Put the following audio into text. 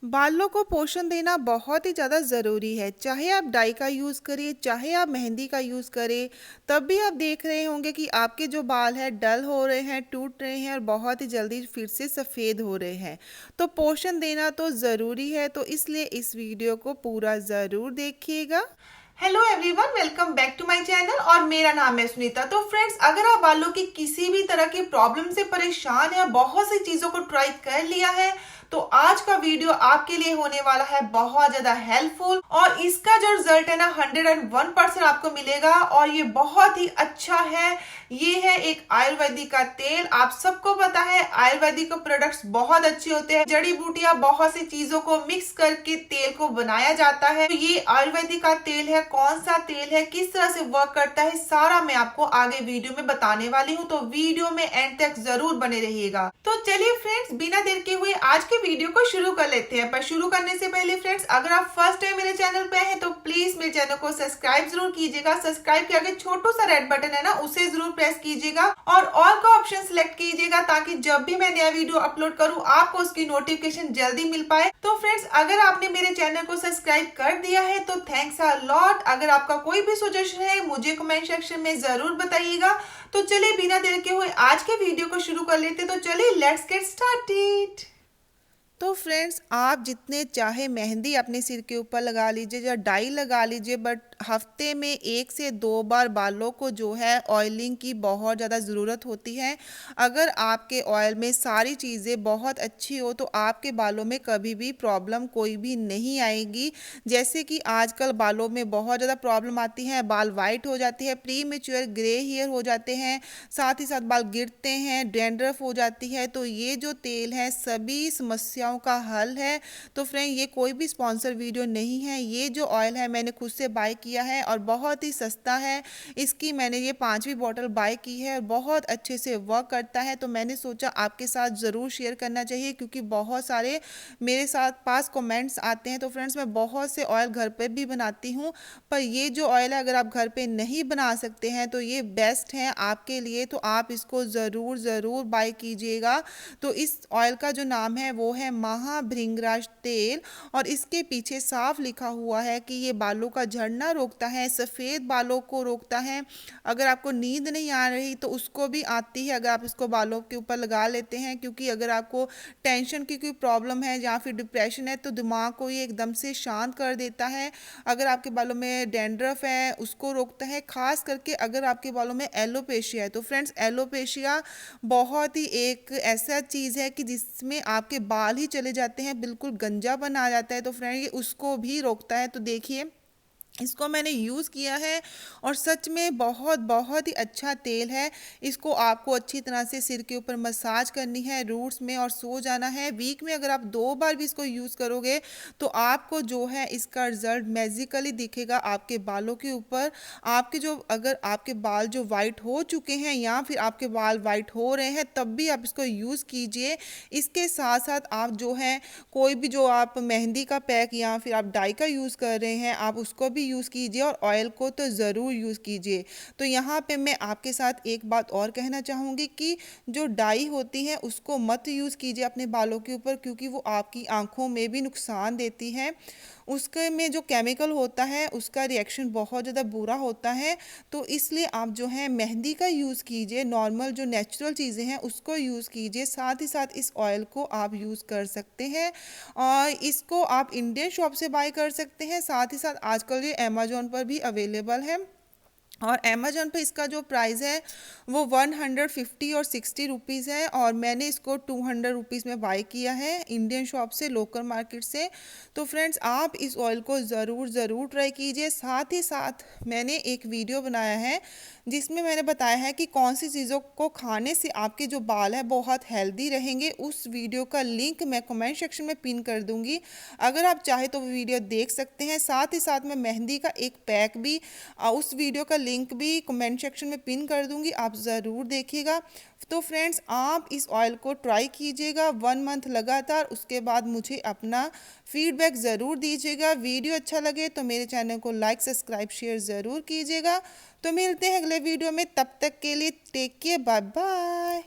बालों को पोषण देना बहुत ही ज़्यादा ज़रूरी है। चाहे आप डाई का यूज़ करें, चाहे आप मेहंदी का यूज़ करें, तब भी आप देख रहे होंगे कि आपके जो बाल हैं डल हो रहे हैं, टूट रहे हैं और बहुत ही जल्दी फिर से सफ़ेद हो रहे हैं। तो पोषण देना तो ज़रूरी है, तो इसलिए इस वीडियो को पूरा ज़रूर देखिएगा। Hello everyone, welcome back to my channel और मेरा नाम है सुनीता। तो फ्रेंड्स, अगर आप बालों की किसी भी तरह की प्रॉब्लम से परेशान है, बहुत सी चीजों को ट्राई कर लिया है, तो आज का वीडियो आपके लिए होने वाला है बहुत ज्यादा हेल्पफुल और इसका जो रिजल्ट है ना 101% आपको मिलेगा और ये बहुत ही अच्छा है। ये है एक आयुर्वेदिक का तेल। आप सबको पता है आयुर्वेदिक प्रोडक्ट्स बहुत अच्छे होते हैं, जड़ी बूटियां बहुत सी चीजों को मिक्स करके तेल को बनाया जाता है। तो ये आयुर्वेदिक का तेल है, कौन सा तेल है, किस तरह से वर्क करता है, सारा मैं आपको आगे वीडियो में बताने वाली हूँ। तो वीडियो में एंड तक जरूर बने रहिएगा। तो चलिए फ्रेंड्स, बिना देर के हुए आज के वीडियो को शुरू कर लेते हैं। पर शुरू करने से पहले फ्रेंड्स, अगर आप फर्स्ट टाइम मेरे चैनल पे हैं तो प्लीज मेरे चैनल को सब्सक्राइब जरूर कीजिएगा। सब्सक्राइब के आगे छोटू सा रेड बटन है ना, उसे जरूर प्रेस कीजिएगा और ऑल का ऑप्शन सिलेक्ट कीजिएगा ताकि जब भी मैं नया वीडियो अपलोड करूं आपको उसकी नोटिफिकेशन जल्दी मिल पाए। तो फ्रेंड्स, अगर आपने मेरे चैनल को सब्सक्राइब कर दिया है तो थैंक्स अ लॉट। अगर आपका कोई भी सजेशन है मुझे कमेंट सेक्शन में जरूर बताइएगा। तो चलिए बिना देर के हुए आज के वीडियो को शुरू कर लेते। तो चलिए लेट्स गेट स्टार्टेड। तो फ्रेंड्स, आप जितने चाहे मेहंदी अपने सिर के ऊपर लगा लीजिए या डाई लगा लीजिए, बट हफ्ते में 1 से 2 बार बालों को जो है ऑयलिंग की बहुत ज़्यादा ज़रूरत होती है। अगर आपके ऑयल में सारी चीज़ें बहुत अच्छी हो तो आपके बालों में कभी भी प्रॉब्लम कोई भी नहीं आएगी। जैसे कि आजकल बालों में बहुत ज़्यादा प्रॉब्लम आती है, बाल वाइट हो जाते हैं, प्री मेच्योर ग्रे हेयर हो जाते हैं, साथ ही साथ बाल गिरते हैं, डैंड्रफ हो जाती है। तो ये जो तेल है सभी समस्याओं का हल है। तो फ्रेंड, ये कोई भी स्पॉन्सर वीडियो नहीं है। ये जो ऑयल है मैंने खुद से बाय किया है और बहुत ही सस्ता है। इसकी मैंने ये 5वीं बॉटल बाय की है और बहुत अच्छे से वर्क करता है। तो मैंने सोचा आपके साथ ज़रूर शेयर करना चाहिए क्योंकि बहुत सारे मेरे साथ पास कमेंट्स आते हैं। तो फ्रेंड्स, मैं बहुत से ऑयल घर पे भी बनाती हूँ, पर ये जो ऑयल है अगर आप घर पे नहीं बना सकते हैं तो ये बेस्ट है आपके लिए। तो आप इसको ज़रूर ज़रूर बाय कीजिएगा। तो इस ऑयल का जो नाम है वो है महाभृंगराज तेल और इसके पीछे साफ लिखा हुआ है कि ये बालों का झड़ना रोकता है, सफ़ेद बालों को रोकता है। अगर आपको नींद नहीं आ रही तो उसको भी आती है अगर आप इसको बालों के ऊपर लगा लेते हैं, क्योंकि अगर आपको टेंशन की कोई प्रॉब्लम है या फिर डिप्रेशन है तो दिमाग को ये एकदम से शांत कर देता है। अगर आपके बालों में डैंड्रफ है उसको रोकता है, खास करके अगर आपके बालों में एलोपेशिया है। तो फ्रेंड्स, एलोपेशिया बहुत ही एक ऐसा चीज़ है कि जिसमें आपके बाल ही चले जाते हैं, बिल्कुल गंजापन आ जाता है। तो फ्रेंड, ये उसको भी रोकता है। तो देखिए, इसको मैंने यूज़ किया है और सच में बहुत बहुत ही अच्छा तेल है। इसको आपको अच्छी तरह से सिर के ऊपर मसाज करनी है रूट्स में और सो जाना है। वीक में अगर आप 2 बार भी इसको यूज़ करोगे तो आपको जो है इसका रिजल्ट मैजिकली दिखेगा आपके बालों के ऊपर। आपके जो अगर आपके बाल जो वाइट हो चुके हैं या फिर आपके बाल वाइट हो रहे हैं तब भी आप इसको यूज़ कीजिए। इसके साथ साथ आप जो है कोई भी जो आप मेहंदी का पैक या फिर आप डाई का यूज़ कर रहे हैं आप उसको भी यूज़ कीजिए और ऑयल को तो ज़रूर यूज़ कीजिए। तो यहाँ पे मैं आपके साथ एक बात और कहना चाहूँगी कि जो डाई होती है उसको मत यूज़ कीजिए अपने बालों के ऊपर, क्योंकि वो आपकी आँखों में भी नुकसान देती है। उसके में जो केमिकल होता है उसका रिएक्शन बहुत ज़्यादा बुरा होता है। तो इसलिए आप जो है मेहंदी का यूज़ कीजिए, नॉर्मल जो नेचुरल चीज़ें हैं उसको यूज़ कीजिए। साथ ही साथ इस ऑयल को आप यूज़ कर सकते हैं और इसको आप इंडियन शॉप से बाय कर सकते हैं। साथ ही साथ आजकल ये अमेजोन पर भी अवेलेबल है और अमेजोन पे इसका जो प्राइस है वो 150 और 60 रुपीज़ है और मैंने इसको 200 रुपीज़ में बाय किया है इंडियन शॉप से, लोकल मार्केट से। तो फ्रेंड्स, आप इस ऑयल को ज़रूर ज़रूर ट्राई कीजिए। साथ ही साथ मैंने एक वीडियो बनाया है जिसमें मैंने बताया है कि कौन सी चीज़ों को खाने से आपके जो बाल है बहुत हेल्दी रहेंगे। उस वीडियो का लिंक मैं कमेंट सेक्शन में पिन कर दूंगी, अगर आप चाहे तो वो वीडियो देख सकते हैं। साथ ही साथ मैं मेहंदी का एक पैक भी उस वीडियो का लिंक भी कमेंट सेक्शन में पिन कर दूंगी, आप ज़रूर देखिएगा। तो फ्रेंड्स, आप इस ऑयल को ट्राई कीजिएगा 1 मंथ लगातार, उसके बाद मुझे अपना फीडबैक ज़रूर दीजिएगा। वीडियो अच्छा लगे तो मेरे चैनल को लाइक सब्सक्राइब शेयर ज़रूर कीजिएगा। तो मिलते हैं अगले वीडियो में, तब तक के लिए टेक केयर, बाय बाय।